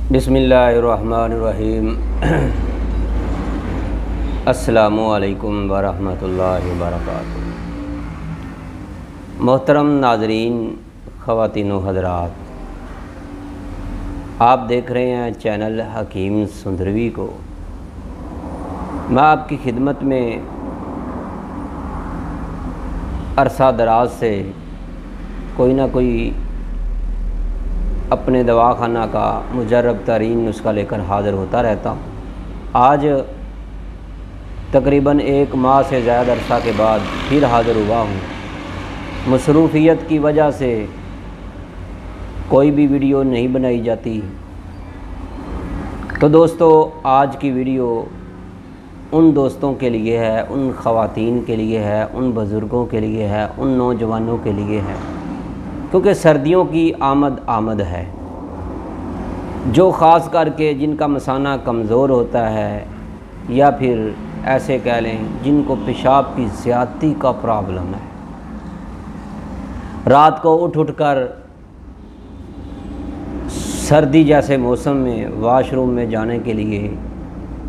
बिस्मिल्लाहिर्रहमानिर्रहीम। अस्सलामु अलैकुम वरहमतुल्लाहि वबरकातुहू। मोहतरम नाज़रीन, ख़वातीन व हज़रात, आप देख रहे हैं चैनल हकीम सुंदरवी को। मैं आपकी खिदमत में अरसा दराज से कोई ना कोई अपने दवाखाना का मुजर्रब तरीन नुस्खा लेकर हाज़िर होता रहता हूँ। आज तकरीबन 1 माह से ज़्यादा अरसा के बाद फिर हाज़िर हुआ हूँ। मसरूफ़ियत की वजह से कोई भी वीडियो नहीं बनाई जाती। तो दोस्तों, आज की वीडियो उन दोस्तों के लिए है, उन ख़वातीन के लिए है, उन बुज़ुर्गों के लिए है, उन नौजवानों के लिए है, क्योंकि सर्दियों की आमद है। जो ख़ास करके जिनका मसाना कमज़ोर होता है या फिर ऐसे कह लें जिनको पेशाब की ज़्यादती का प्रॉब्लम है, रात को उठ कर सर्दी जैसे मौसम में वाशरूम में जाने के लिए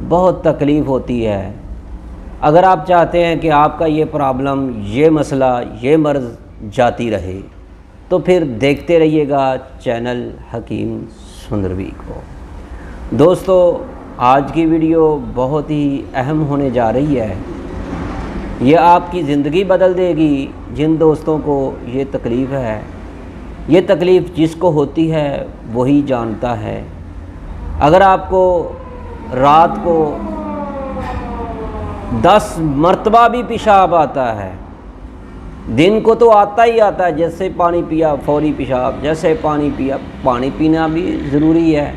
बहुत तकलीफ़ होती है। अगर आप चाहते हैं कि आपका ये प्रॉब्लम, ये मसला, ये मर्ज़ जाती रहे, तो फिर देखते रहिएगा चैनल हकीम सुंदरवी को। दोस्तों, आज की वीडियो बहुत ही अहम होने जा रही है। ये आपकी ज़िंदगी बदल देगी। जिन दोस्तों को ये तकलीफ़ है, ये तकलीफ़ जिसको होती है वही जानता है। अगर आपको रात को 10 मरतबा भी पेशाब आता है, दिन को तो आता ही आता है, जैसे पानी पिया फौरी पेशाब, जैसे पानी पिया, पानी पीना भी ज़रूरी है,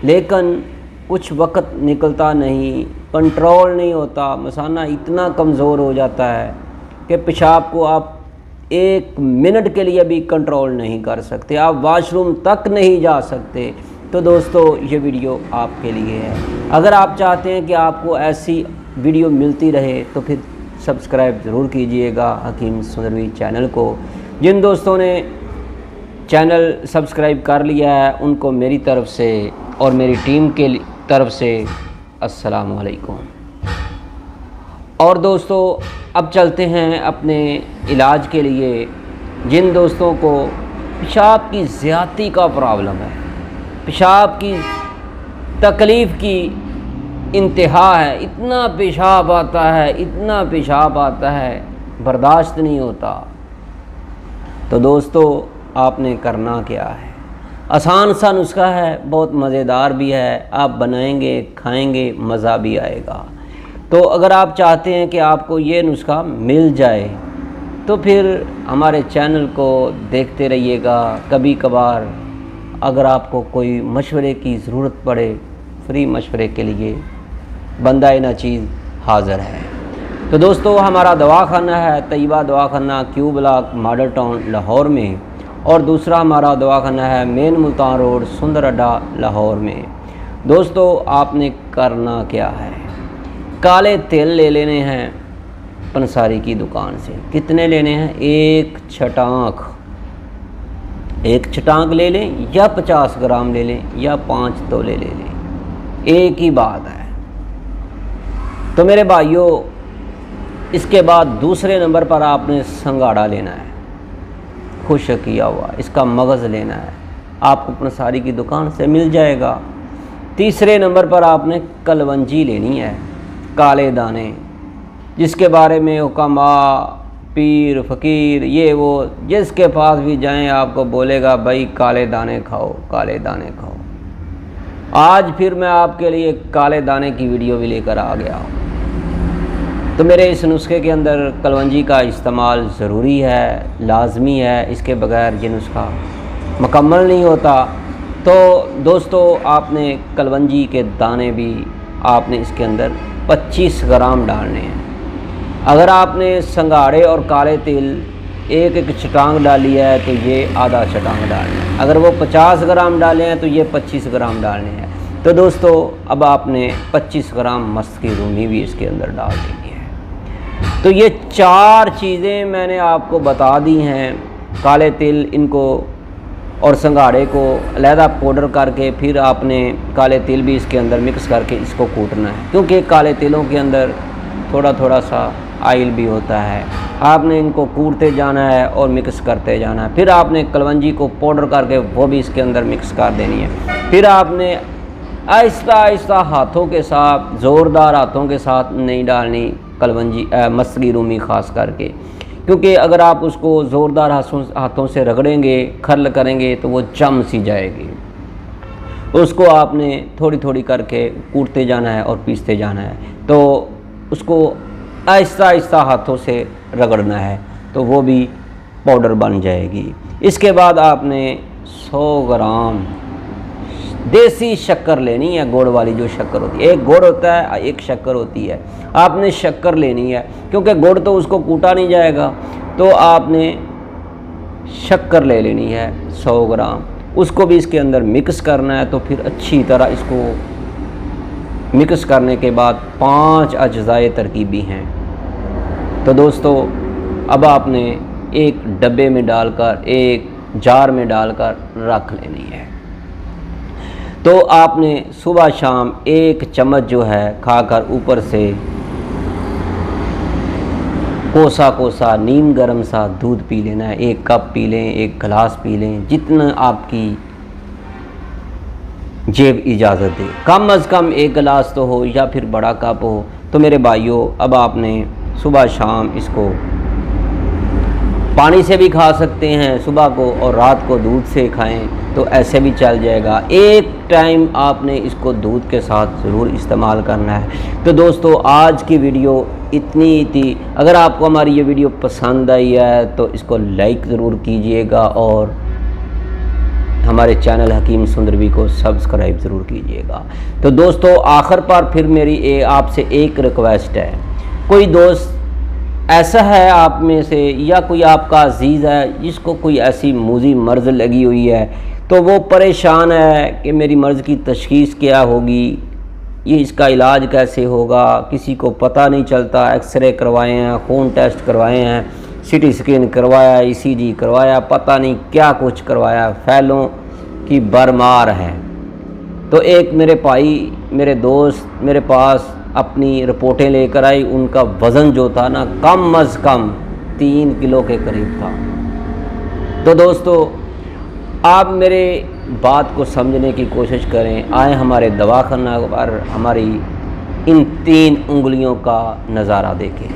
लेकिन कुछ वक्त निकलता नहीं, कंट्रोल नहीं होता, मसाना इतना कमज़ोर हो जाता है कि पेशाब को आप 1 मिनट के लिए भी कंट्रोल नहीं कर सकते, आप वॉशरूम तक नहीं जा सकते। तो दोस्तों, ये वीडियो आपके लिए है। अगर आप चाहते हैं कि आपको ऐसी वीडियो मिलती रहे तो फिर सब्सक्राइब ज़रूर कीजिएगा हकीम सुंदरवी चैनल को। जिन दोस्तों ने चैनल सब्सक्राइब कर लिया है उनको मेरी तरफ़ से और मेरी टीम के तरफ़ से अस्सलाम वालेकुम। और दोस्तों, अब चलते हैं अपने इलाज के लिए। जिन दोस्तों को पेशाब की ज़्यादती का प्रॉब्लम है, पेशाब की तकलीफ़ की इंतहा है, इतना पेशाब आता है, इतना पेशाब आता है, बर्दाश्त नहीं होता, तो दोस्तों आपने करना क्या है? आसान सा नुस्खा है, बहुत मज़ेदार भी है। आप बनाएंगे, खाएंगे, मज़ा भी आएगा। तो अगर आप चाहते हैं कि आपको ये नुस्खा मिल जाए तो फिर हमारे चैनल को देखते रहिएगा। कभी कभार अगर आपको कोई मशवरे की ज़रूरत पड़े, फ्री मशवरे के लिए बंदा ना चीज़ हाज़िर है। तो दोस्तों, हमारा दवाखाना है तैयबा दवाखाना, Q block, model town Lahore में, और दूसरा हमारा दवाखाना है मेन मुल्तान रोड, सुंदर अड्डा, लाहौर में। दोस्तों, आपने करना क्या है? काले तेल ले लेने हैं पंसारी की दुकान से। कितने लेने हैं? 1 छटांक ले लें, या 50 ग्राम ले लें, या 5 तोले ले लें, एक ही बात है। तो मेरे भाइयों, इसके बाद दूसरे नंबर पर आपने संगाड़ा लेना है, खुश्क किया हुआ, इसका मगज़ लेना है, आपको पंसारी की दुकान से मिल जाएगा। तीसरे नंबर पर आपने कलवंजी लेनी है, काले दाने, जिसके बारे में हुक्मा, पीर, फ़कीर, ये वो जिसके पास भी जाएं आपको बोलेगा भाई काले दाने खाओ, काले दाने खाओ। आज फिर मैं आपके लिए काले दाने की वीडियो भी लेकर आ गया हूँ। तो मेरे इस नुस्खे के अंदर कलवंजी का इस्तेमाल ज़रूरी है, लाजमी है, इसके बगैर ये नुस्खा मुकम्मल नहीं होता। तो दोस्तों, आपने कलवंजी के दाने भी आपने इसके अंदर 25 ग्राम डालने हैं। अगर आपने संगाड़े और काले तेल 1 छटांग डाली है तो ये आधा छटांग डालना है। अगर वो 50 ग्राम डाले हैं तो ये 25 ग्राम डालने हैं। तो दोस्तों, अब आपने 25 ग्राम मस्त की रूमी भी इसके अंदर डाल देनी है। तो ये 4 चीज़ें मैंने आपको बता दी हैं। काले तिल, इनको और संघाड़े को अलहदा पाउडर करके फिर आपने काले तिल भी इसके अंदर मिक्स करके इसको कूटना है, क्योंकि काले तिलों के अंदर थोड़ा थोड़ा सा ऑयल भी होता है। आपने इनको कूटते जाना है और मिक्स करते जाना है। फिर आपने कलवंजी को पाउडर करके वो भी इसके अंदर मिक्स कर देनी है। फिर आपने आहिस्ता आहिस्ता हाथों के साथ, ज़ोरदार हाथों के साथ नहीं डालनी कलवंजी मसगी रूमी ख़ास करके, क्योंकि अगर आप उसको ज़ोरदार हाथों से रगड़ेंगे, खर्ल करेंगे तो वो जम सी जाएगी। उसको आपने थोड़ी थोड़ी करके कूटते जाना है और पीसते जाना है। तो उसको आहिस्ता आहिस्ता हाथों से रगड़ना है तो वो भी पाउडर बन जाएगी। इसके बाद आपने 100 ग्राम देसी शक्कर लेनी है, गुड़ वाली जो शक्कर होती है। एक गुड़ होता है, एक शक्कर होती है। आपने शक्कर लेनी है, क्योंकि गुड़ तो उसको कूटा नहीं जाएगा, तो आपने शक्कर ले लेनी है 100 ग्राम। उसको भी इसके अंदर मिक्स करना है। तो फिर अच्छी तरह इसको मिक्स करने के बाद 5 अज्जाए तरकीबी हैं। तो दोस्तों अब आपने एक डब्बे में डालकर, एक जार में डालकर रख लेनी है। तो आपने सुबह शाम 1 चम्मच जो है खाकर ऊपर से कोसा कोसा नीम गर्म सा दूध पी लेना है। 1 कप पी लें, 1 गिलास पी लें, जितना आपकी जेब इजाज़त दे। कम अज़ कम 1 गिलास तो हो या फिर बड़ा कप हो। तो मेरे भाइयों, अब आपने सुबह शाम इसको पानी से भी खा सकते हैं सुबह को, और रात को दूध से खाएं तो ऐसे भी चल जाएगा। एक टाइम आपने इसको दूध के साथ ज़रूर इस्तेमाल करना है। तो दोस्तों आज की वीडियो इतनी ही थी। अगर आपको हमारी ये वीडियो पसंद आई है तो इसको लाइक ज़रूर कीजिएगा और हमारे चैनल हकीम सुंदरवी को सब्सक्राइब ज़रूर कीजिएगा। तो दोस्तों आखिर पर फिर मेरी आपसे एक रिक्वेस्ट है, कोई दोस्त ऐसा है आप में से या कोई आपका अजीज़ है जिसको कोई ऐसी मूजी मर्ज़ लगी हुई है, तो वो परेशान है कि मेरी मर्ज़ की तशख़ीस क्या होगी, ये इसका इलाज कैसे होगा, किसी को पता नहीं चलता। एक्सरे करवाए हैं, खून टेस्ट करवाए हैं, सीटी स्कैन करवाया, ECG करवाया, पता नहीं क्या कुछ करवाया, फैलों की भरमार है। तो एक मेरे भाई, मेरे दोस्त मेरे पास अपनी रिपोर्टें लेकर आई। उनका वज़न जो था ना, कम अज़ कम 3 किलो के करीब था। तो दोस्तों आप मेरे बात को समझने की कोशिश करें, आए हमारे दवाखाना पर हमारी इन 3 उंगलियों का नज़ारा देखें,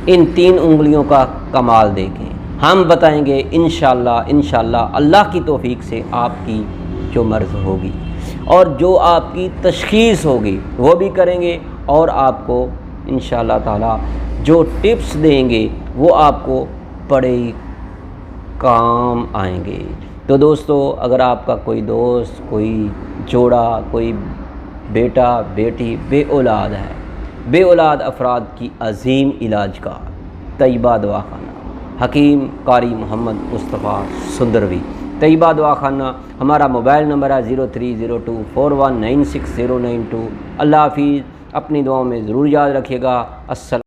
इन 3 उंगलियों का कमाल देखें। हम बताएंगे इंशाअल्लाह अल्लाह की तौफीक से आपकी जो मर्ज़ होगी और जो आपकी तशख़ीस होगी वो भी करेंगे, और आपको इंशाअल्लाह ताला जो टिप्स देंगे वो आपको बड़े ही काम आएंगे। तो दोस्तों अगर आपका कोई दोस्त, कोई जोड़ा, कोई बेटा बेटी बे औलाद है, बे औलाद अफराद की अजीम इलाज का तैयबा दवाखाना हकीम कारी मोहम्मद मुस्तफ़ा सुंदरवी। तैयबा दवाखाना हमारा मोबाइल नंबर है 030241969092। अल्लाह हाफिज़। अपनी दुआओं में ज़रूर याद रखिएगा। अस्सलाम।